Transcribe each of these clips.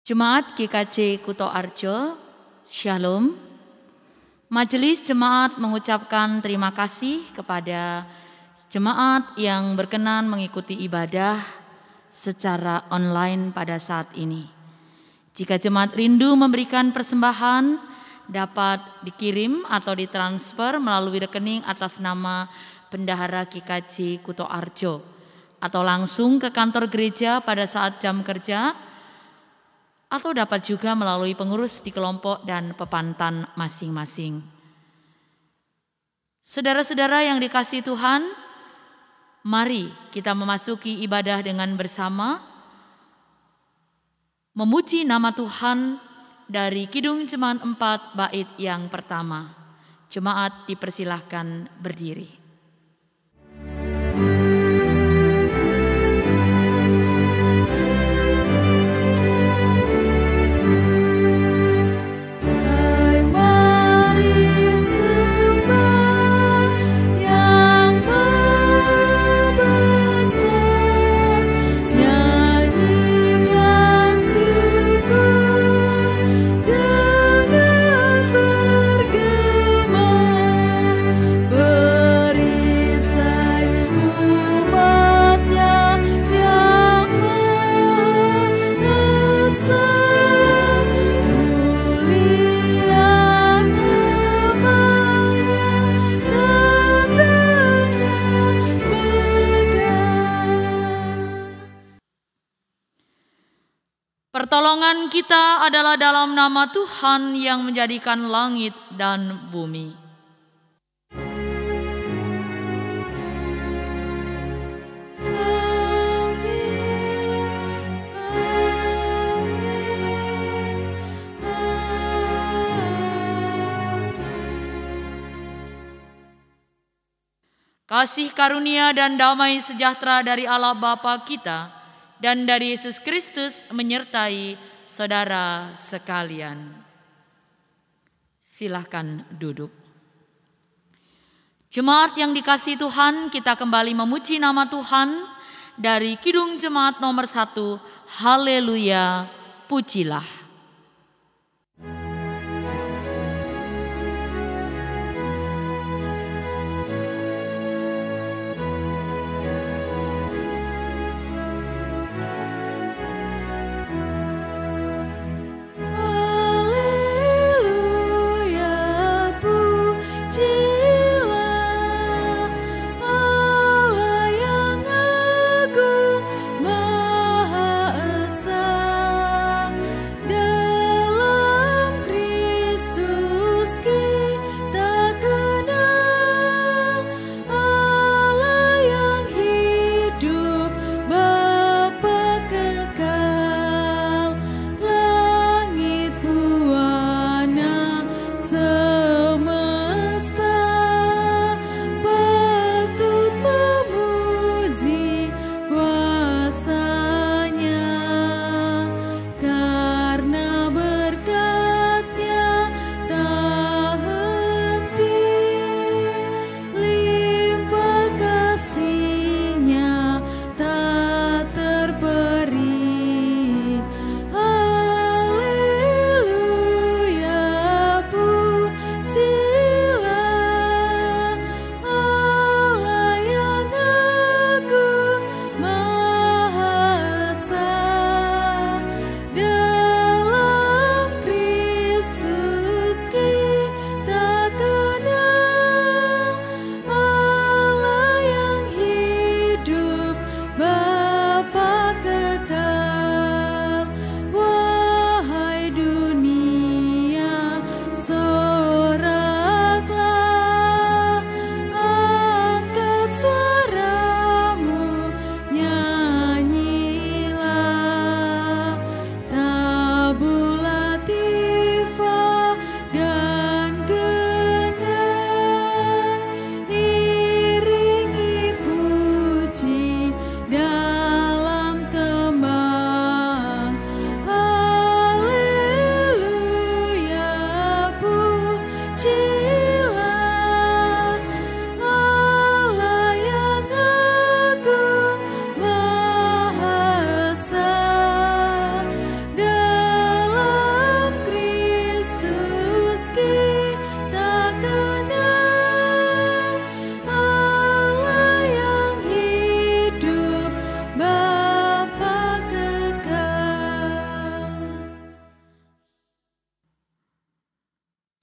Jemaat GKJ Kuto Arjo, Shalom. Majelis Jemaat mengucapkan terima kasih kepada jemaat yang berkenan mengikuti ibadah secara online pada saat ini. Jika jemaat rindu memberikan persembahan, dapat dikirim atau ditransfer melalui rekening atas nama Bendahara GKJ Kuto Arjo, atau langsung ke kantor gereja pada saat jam kerja, atau dapat juga melalui pengurus di kelompok dan pepantan masing-masing. Saudara-saudara yang dikasihi Tuhan, mari kita memasuki ibadah dengan bersama, memuji nama Tuhan dari Kidung Jemaat 4 bait yang pertama. Jemaat dipersilahkan berdiri. Pertolongan kita adalah dalam nama Tuhan yang menjadikan langit dan bumi. Kasih karunia dan damai sejahtera dari Allah Bapa kita dan dari Yesus Kristus menyertai saudara sekalian. Silakan duduk. Jemaat yang dikasihi Tuhan, kita kembali memuji nama Tuhan dari Kidung Jemaat nomor 1, Haleluya, pujilah.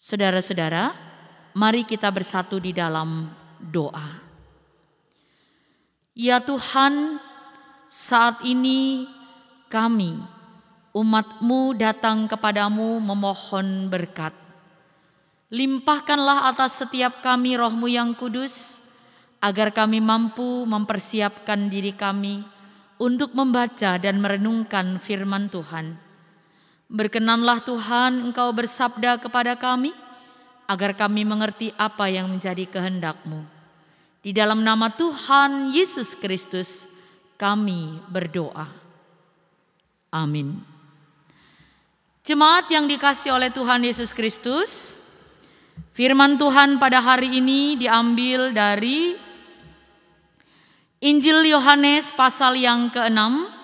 Saudara-saudara, mari kita bersatu di dalam doa. Ya Tuhan, saat ini kami, umat-Mu datang kepadamu memohon berkat. Limpahkanlah atas setiap kami Roh-Mu yang kudus, agar kami mampu mempersiapkan diri kami untuk membaca dan merenungkan firman Tuhan. Berkenanlah Tuhan Engkau bersabda kepada kami, agar kami mengerti apa yang menjadi kehendak-Mu. Di dalam nama Tuhan Yesus Kristus kami berdoa. Amin. Jemaat yang dikasihi oleh Tuhan Yesus Kristus, firman Tuhan pada hari ini diambil dari Injil Yohanes pasal yang ke-6,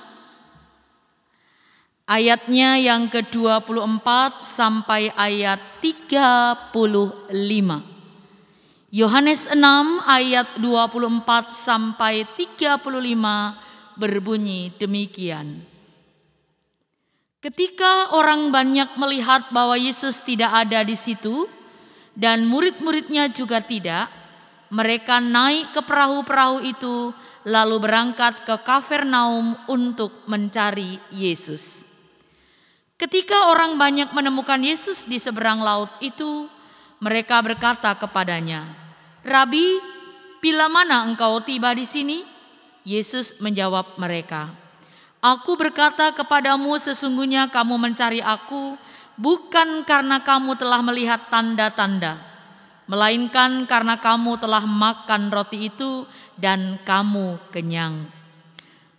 ayatnya yang ke-24 sampai ayat 35. Yohanes 6 ayat 24 sampai 35 berbunyi demikian. Ketika orang banyak melihat bahwa Yesus tidak ada di situ dan murid-muridnya juga tidak, mereka naik ke perahu-perahu itu lalu berangkat ke Kapernaum untuk mencari Yesus. Ketika orang banyak menemukan Yesus di seberang laut itu, mereka berkata kepadanya, "Rabi, bila mana engkau tiba di sini?" Yesus menjawab mereka, "Aku berkata kepadamu, sesungguhnya kamu mencari aku bukan karena kamu telah melihat tanda-tanda, melainkan karena kamu telah makan roti itu dan kamu kenyang.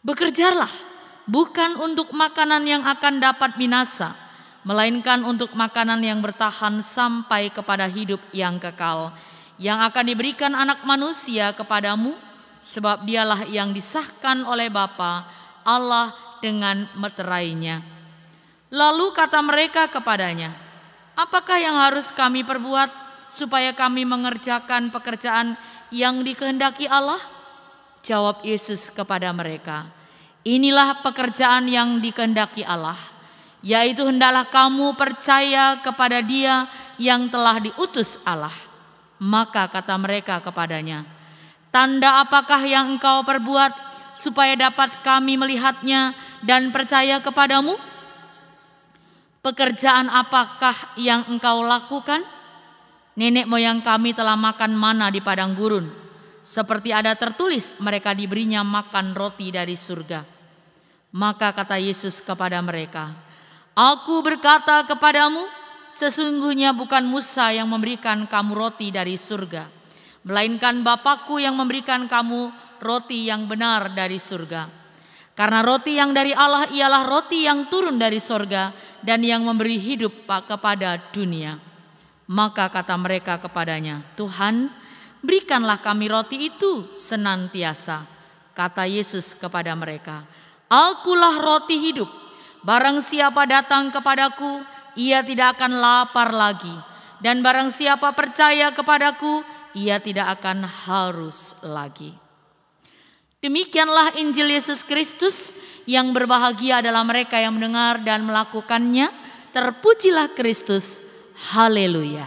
Bekerjalah bukan untuk makanan yang akan dapat binasa, melainkan untuk makanan yang bertahan sampai kepada hidup yang kekal, yang akan diberikan Anak Manusia kepadamu, sebab dialah yang disahkan oleh Bapa Allah dengan meterainya." Lalu kata mereka kepadanya, "Apakah yang harus kami perbuat supaya kami mengerjakan pekerjaan yang dikehendaki Allah?" Jawab Yesus kepada mereka, "Inilah pekerjaan yang dikehendaki Allah, yaitu hendaklah kamu percaya kepada Dia yang telah diutus Allah." Maka kata mereka kepadanya, "Tanda apakah yang engkau perbuat supaya dapat kami melihatnya dan percaya kepadamu? Pekerjaan apakah yang engkau lakukan? Nenek moyang kami telah makan mana di padang gurun, seperti ada tertulis, mereka diberinya makan roti dari surga." Maka kata Yesus kepada mereka, "Aku berkata kepadamu, sesungguhnya bukan Musa yang memberikan kamu roti dari surga, melainkan Bapa-Ku yang memberikan kamu roti yang benar dari surga. Karena roti yang dari Allah ialah roti yang turun dari surga dan yang memberi hidup kepada dunia." Maka kata mereka kepadanya, "Tuhan, berikanlah kami roti itu senantiasa." Kata Yesus kepada mereka, "Akulah roti hidup. Barang siapa datang kepadaku, ia tidak akan lapar lagi. Dan barang siapa percaya kepadaku, ia tidak akan haus lagi." Demikianlah Injil Yesus Kristus, yang berbahagia adalah mereka yang mendengar dan melakukannya. Terpujilah Kristus. Haleluya.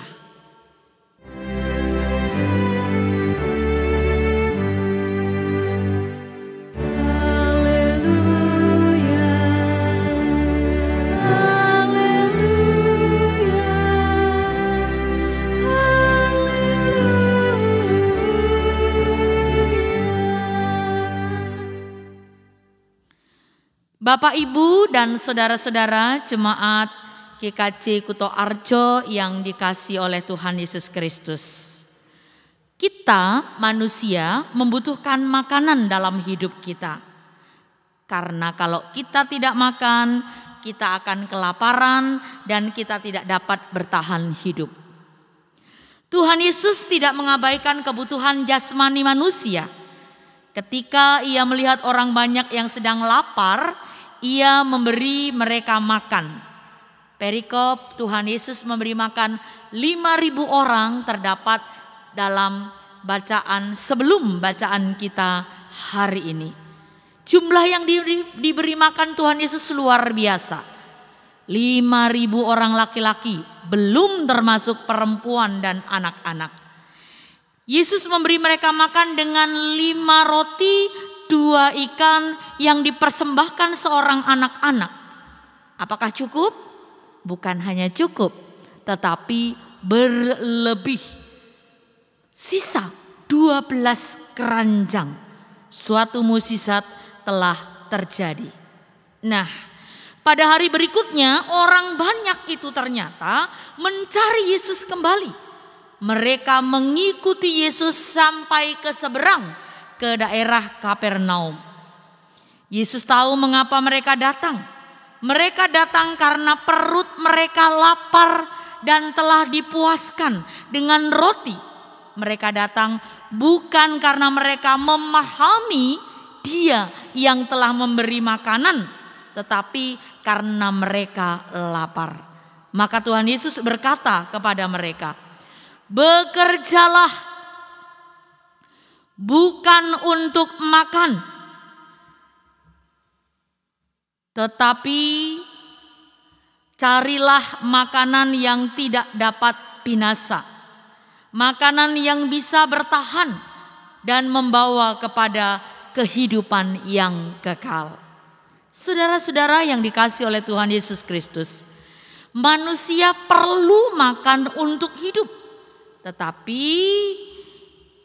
Bapak, Ibu, dan saudara-saudara jemaat GKJ Kuto Arjo yang dikasihi oleh Tuhan Yesus Kristus. Kita manusia membutuhkan makanan dalam hidup kita. Karena kalau kita tidak makan, kita akan kelaparan dan kita tidak dapat bertahan hidup. Tuhan Yesus tidak mengabaikan kebutuhan jasmani manusia. Ketika Ia melihat orang banyak yang sedang lapar, Ia memberi mereka makan. Perikop Tuhan Yesus memberi makan 5.000 orang terdapat dalam bacaan sebelum bacaan kita hari ini. Jumlah yang diberi makan Tuhan Yesus luar biasa. 5.000 orang laki-laki, belum termasuk perempuan dan anak-anak. Yesus memberi mereka makan dengan 5 roti, 2 ikan yang dipersembahkan seorang anak-anak. Apakah cukup? Bukan hanya cukup, tetapi berlebih. Sisa 12 keranjang. Suatu mukjizat telah terjadi. Nah, pada hari berikutnya orang banyak itu ternyata mencari Yesus kembali. Mereka mengikuti Yesus sampai ke seberang, ke daerah Kapernaum. Yesus tahu mengapa mereka datang. Mereka datang karena perut mereka lapar dan telah dipuaskan dengan roti. Mereka datang bukan karena mereka memahami Dia yang telah memberi makanan, tetapi karena mereka lapar. Maka Tuhan Yesus berkata kepada mereka, "Bekerjalah bukan untuk makan, tetapi carilah makanan yang tidak dapat binasa. Makanan yang bisa bertahan dan membawa kepada kehidupan yang kekal." Saudara-saudara yang dikasihi oleh Tuhan Yesus Kristus, manusia perlu makan untuk hidup, tetapi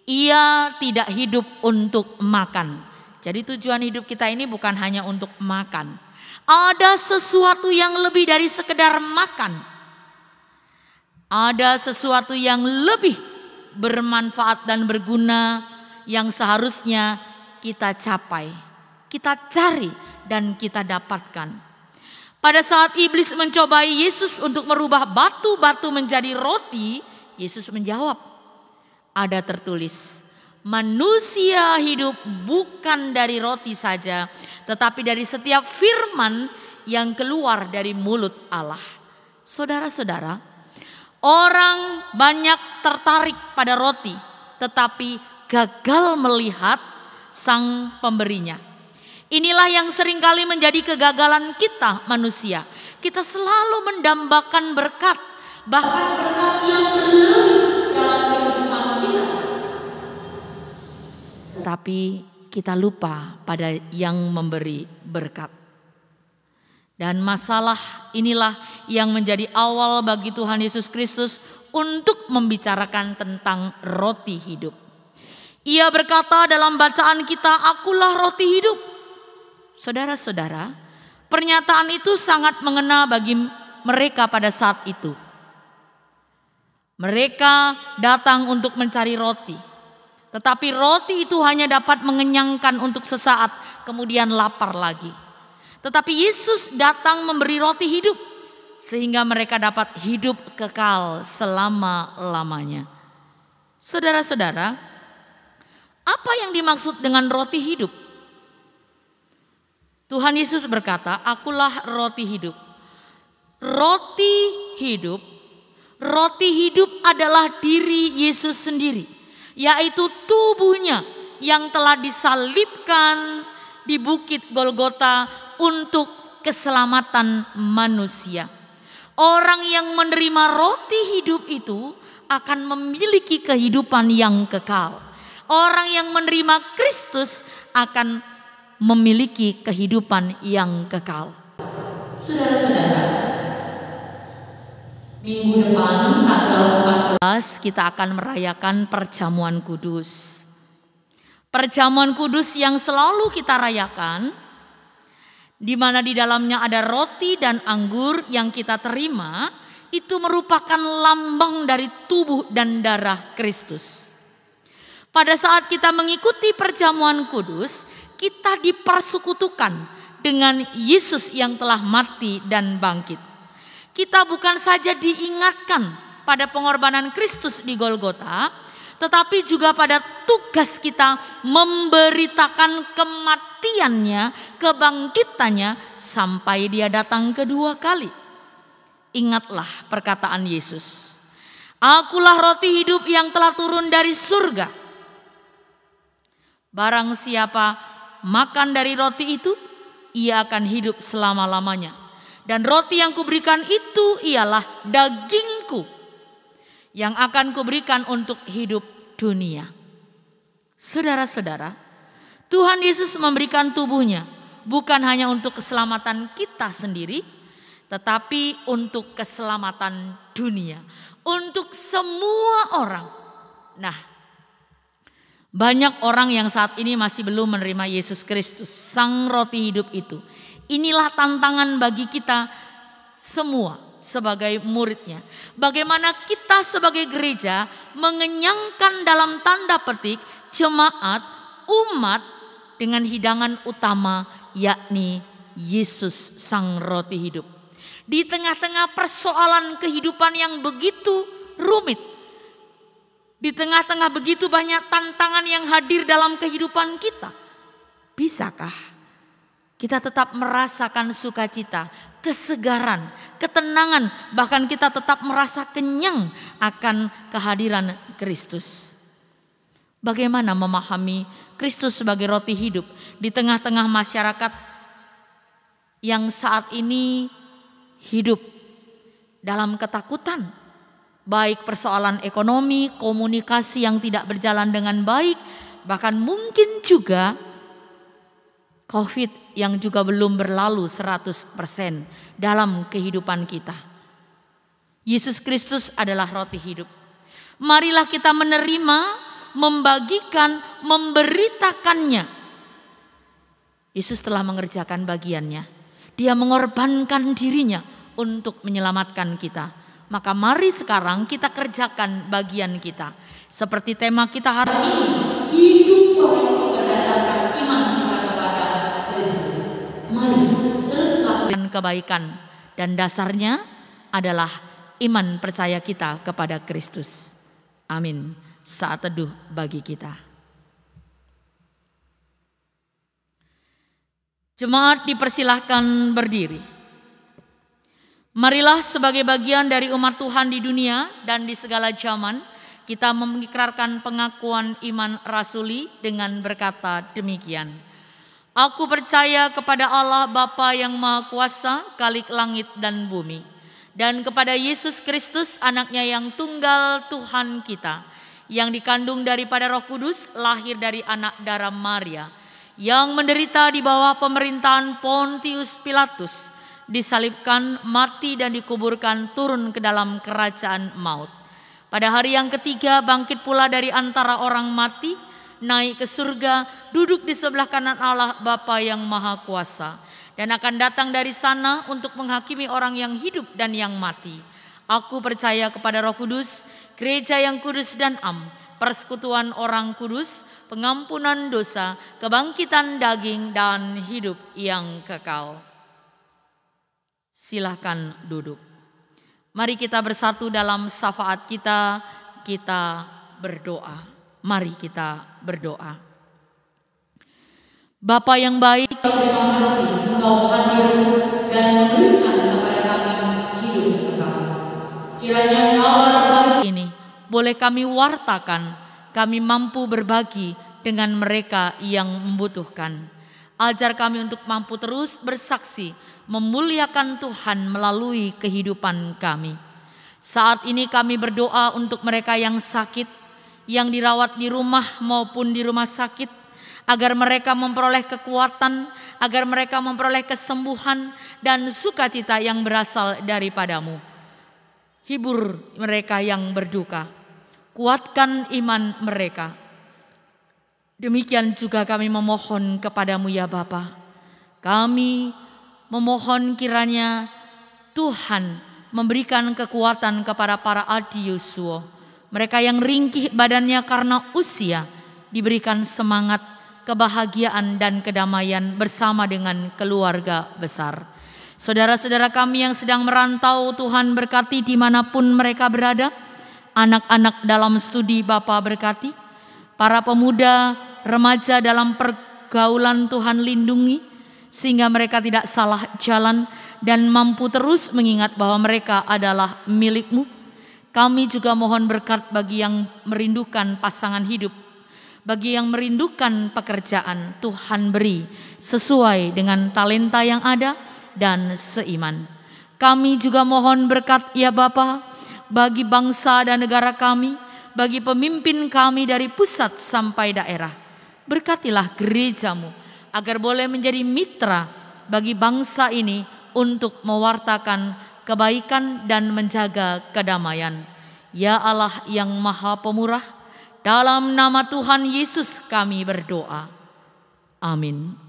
ia tidak hidup untuk makan. Jadi tujuan hidup kita ini bukan hanya untuk makan. Ada sesuatu yang lebih dari sekedar makan. Ada sesuatu yang lebih bermanfaat dan berguna yang seharusnya kita capai, kita cari dan kita dapatkan. Pada saat iblis mencobai Yesus untuk merubah batu-batu menjadi roti, Yesus menjawab, ada tertulis, manusia hidup bukan dari roti saja, tetapi dari setiap firman yang keluar dari mulut Allah. Saudara-saudara, orang banyak tertarik pada roti, tetapi gagal melihat sang pemberinya. Inilah yang seringkali menjadi kegagalan kita manusia. Kita selalu mendambakan berkat, bahkan berkat yang berlebih dalam kehidupan kita. Tetapi kita lupa pada yang memberi berkat. Dan masalah inilah yang menjadi awal bagi Tuhan Yesus Kristus untuk membicarakan tentang roti hidup. Ia berkata dalam bacaan kita, "Akulah roti hidup." Saudara-saudara, pernyataan itu sangat mengena bagi mereka pada saat itu. Mereka datang untuk mencari roti. Tetapi roti itu hanya dapat mengenyangkan untuk sesaat, kemudian lapar lagi. Tetapi Yesus datang memberi roti hidup, sehingga mereka dapat hidup kekal selama-lamanya. Saudara-saudara, apa yang dimaksud dengan roti hidup? Tuhan Yesus berkata, "Akulah roti hidup." Roti hidup adalah diri Yesus sendiri, yaitu tubuhnya yang telah disalibkan di bukit Golgota untuk keselamatan manusia. Orang yang menerima roti hidup itu akan memiliki kehidupan yang kekal. Orang yang menerima Kristus akan memiliki kehidupan yang kekal. Saudara-saudara, minggu depan tanggal 14 kita akan merayakan perjamuan kudus. Perjamuan kudus yang selalu kita rayakan, di mana di dalamnya ada roti dan anggur yang kita terima, itu merupakan lambang dari tubuh dan darah Kristus. Pada saat kita mengikuti perjamuan kudus, kita dipersekutukan dengan Yesus yang telah mati dan bangkit. Kita bukan saja diingatkan pada pengorbanan Kristus di Golgota, tetapi juga pada tugas kita memberitakan kematiannya, kebangkitannya sampai Dia datang kedua kali. Ingatlah perkataan Yesus, "Akulah roti hidup yang telah turun dari surga. Barang siapa makan dari roti itu, ia akan hidup selama-lamanya. Dan roti yang kuberikan itu ialah dagingku yang akan kuberikan untuk hidup dunia. Saudara-saudara, Tuhan Yesus memberikan tubuhnya bukan hanya untuk keselamatan kita sendiri, tetapi untuk keselamatan dunia, untuk semua orang. Nah, banyak orang yang saat ini masih belum menerima Yesus Kristus, Sang Roti Hidup itu. Inilah tantangan bagi kita semua sebagai muridnya. Bagaimana kita sebagai gereja mengenyangkan dalam tanda petik jemaat, umat dengan hidangan utama, yakni Yesus Sang Roti Hidup. Di tengah-tengah persoalan kehidupan yang begitu rumit, di tengah-tengah begitu banyak tantangan yang hadir dalam kehidupan kita, bisakah kita tetap merasakan sukacita, kesegaran, ketenangan, bahkan kita tetap merasa kenyang akan kehadiran Kristus? Bagaimana memahami Kristus sebagai roti hidup di tengah-tengah masyarakat yang saat ini hidup dalam ketakutan, baik persoalan ekonomi, komunikasi yang tidak berjalan dengan baik, bahkan mungkin juga COVID yang juga belum berlalu 100% dalam kehidupan kita. Yesus Kristus adalah roti hidup. Marilah kita menerima, membagikan, memberitakannya. Yesus telah mengerjakan bagiannya. Dia mengorbankan dirinya untuk menyelamatkan kita. Maka mari sekarang kita kerjakan bagian kita. Seperti tema kita hari ini, hidup baik berdasarkan iman kita kepada Kristus. Mari terus lakukan kebaikan. Dan dasarnya adalah iman percaya kita kepada Kristus. Amin. Saat teduh bagi kita. Jemaat dipersilahkan berdiri. Marilah sebagai bagian dari umat Tuhan di dunia dan di segala zaman, kita mengikrarkan pengakuan iman rasuli dengan berkata demikian. Aku percaya kepada Allah Bapa yang Maha Kuasa, Khalik langit dan bumi, dan kepada Yesus Kristus anaknya yang tunggal Tuhan kita, yang dikandung daripada Roh Kudus, lahir dari anak darah Maria, yang menderita di bawah pemerintahan Pontius Pilatus, disalibkan, mati dan dikuburkan, turun ke dalam kerajaan maut. Pada hari yang ketiga bangkit pula dari antara orang mati, naik ke surga, duduk di sebelah kanan Allah Bapa yang Maha Kuasa, dan akan datang dari sana untuk menghakimi orang yang hidup dan yang mati. Aku percaya kepada Roh Kudus, gereja yang kudus dan am, persekutuan orang kudus, pengampunan dosa, kebangkitan daging, dan hidup yang kekal. Silakan duduk. Mari kita bersatu dalam syafaat kita berdoa. Mari kita berdoa. Bapa yang baik, terima kasih Engkau hadir dan memberikan kepada kami hidup kekal. Kiranya kabar baik ini boleh kami wartakan, kami mampu berbagi dengan mereka yang membutuhkan. Ajar kami untuk mampu terus bersaksi, memuliakan Tuhan melalui kehidupan kami. Saat ini kami berdoa untuk mereka yang sakit, yang dirawat di rumah maupun di rumah sakit, agar mereka memperoleh kekuatan, agar mereka memperoleh kesembuhan dan sukacita yang berasal daripadamu. Hibur mereka yang berduka, kuatkan iman mereka. Demikian juga kami memohon kepadamu ya Bapa. Kami memohon kiranya Tuhan memberikan kekuatan kepada para adiusuo. Mereka yang ringkih badannya karena usia, diberikan semangat, kebahagiaan dan kedamaian bersama dengan keluarga besar. Saudara-saudara kami yang sedang merantau, Tuhan berkati dimanapun mereka berada. Anak-anak dalam studi Bapa berkati. Para pemuda, remaja dalam pergaulan Tuhan lindungi, sehingga mereka tidak salah jalan dan mampu terus mengingat bahwa mereka adalah milik-Mu. Kami juga mohon berkat bagi yang merindukan pasangan hidup, bagi yang merindukan pekerjaan, Tuhan beri sesuai dengan talenta yang ada dan seiman. Kami juga mohon berkat ya Bapa bagi bangsa dan negara kami, bagi pemimpin kami dari pusat sampai daerah. Berkatilah gerejamu agar boleh menjadi mitra bagi bangsa ini untuk mewartakan kebaikan dan menjaga kedamaian. Ya Allah yang Maha Pemurah, dalam nama Tuhan Yesus kami berdoa. Amin.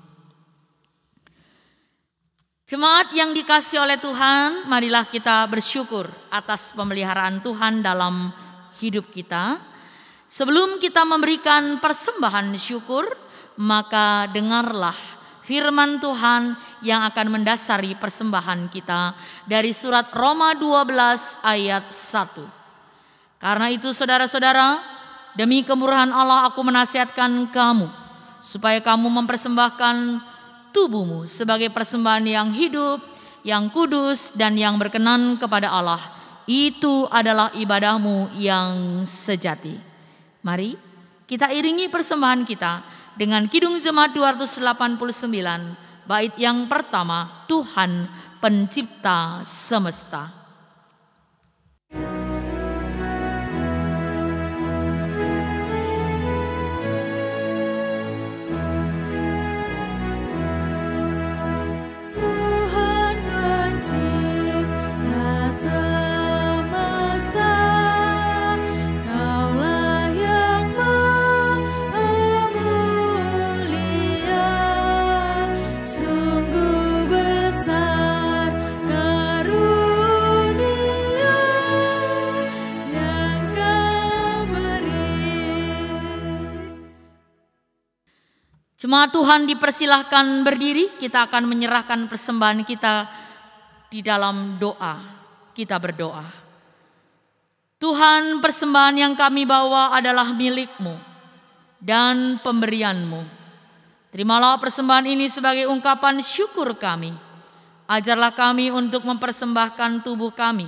Jemaat yang dikasihi oleh Tuhan, marilah kita bersyukur atas pemeliharaan Tuhan dalam hidup kita. Sebelum kita memberikan persembahan syukur, maka dengarlah firman Tuhan yang akan mendasari persembahan kita dari surat Roma 12 ayat 1. Karena itu saudara-saudara, demi kemurahan Allah aku menasihatkan kamu, supaya kamu mempersembahkan tubuhmu sebagai persembahan yang hidup, yang kudus, dan yang berkenan kepada Allah. Itu adalah ibadahmu yang sejati. Mari kita iringi persembahan kita dengan Kidung Jemaat 289, bait yang pertama, Tuhan Pencipta Semesta. Semesta, Kaulah yang Maha Mulia, sungguh besar karunia yang Kau beri. Jemaat Tuhan dipersilahkan berdiri, kita akan menyerahkan persembahan kita di dalam doa. Kita berdoa. Tuhan, persembahan yang kami bawa adalah milik-Mu dan pemberian-Mu. Terimalah persembahan ini sebagai ungkapan syukur kami. Ajarlah kami untuk mempersembahkan tubuh kami,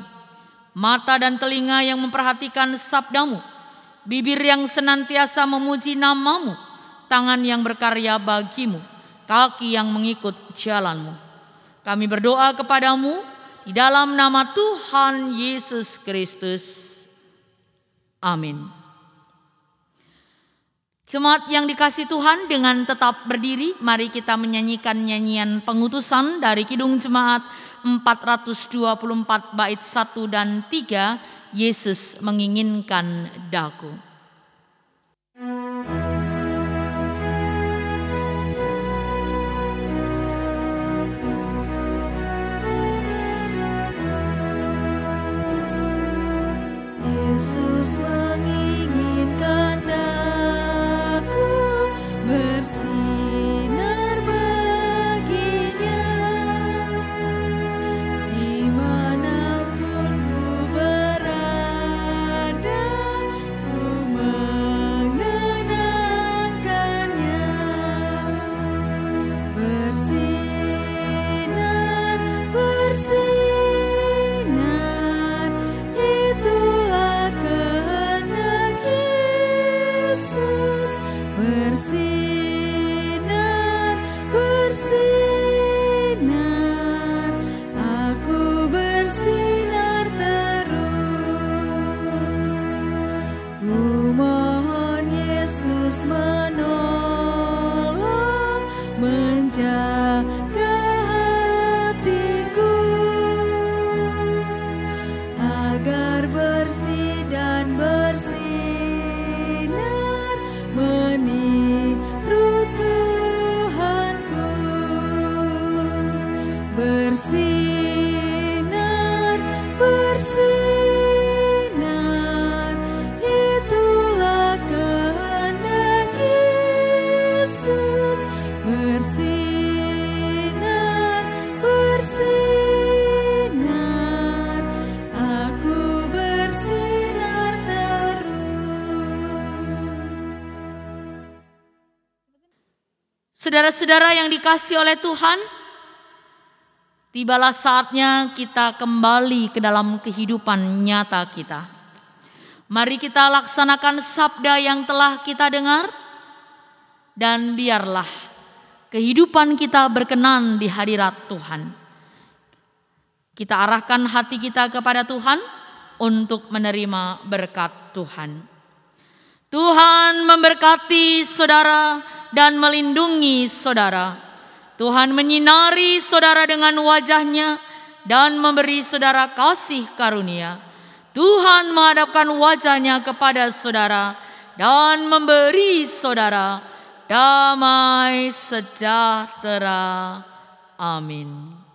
mata dan telinga yang memperhatikan sabda-Mu, bibir yang senantiasa memuji nama-Mu, tangan yang berkarya bagi-Mu, kaki yang mengikut jalan-Mu. Kami berdoa kepadamu di dalam nama Tuhan Yesus Kristus. Amin. Jemaat yang dikasihi Tuhan, dengan tetap berdiri, mari kita menyanyikan nyanyian pengutusan dari Kidung Jemaat 424 bait 1 dan 3, Yesus menginginkan daku. Yesus menginginkan daku bersinar baginya, dimanapun ku berada, ku mengenangkannya. Bersinar, bersinar, bersinar, bersinar, aku bersinar terus. Ku mohon Yesus menolong, menjaga hatiku, agar bersih dan bersinar meniru Tuhanku. Bersinar, bersinar, itulah kehendak Yesus. Bersinar, bersinar, aku bersinar terus. Saudara-saudara yang dikasihi oleh Tuhan, tibalah saatnya kita kembali ke dalam kehidupan nyata kita. Mari kita laksanakan sabda yang telah kita dengar, dan biarlah kehidupan kita berkenan di hadirat Tuhan. Kita arahkan hati kita kepada Tuhan untuk menerima berkat Tuhan. Tuhan memberkati saudara dan melindungi saudara. Tuhan menyinari saudara dengan wajah-Nya dan memberi saudara kasih karunia. Tuhan menghadapkan wajah-Nya kepada saudara dan memberi saudara damai sejahtera. Amin.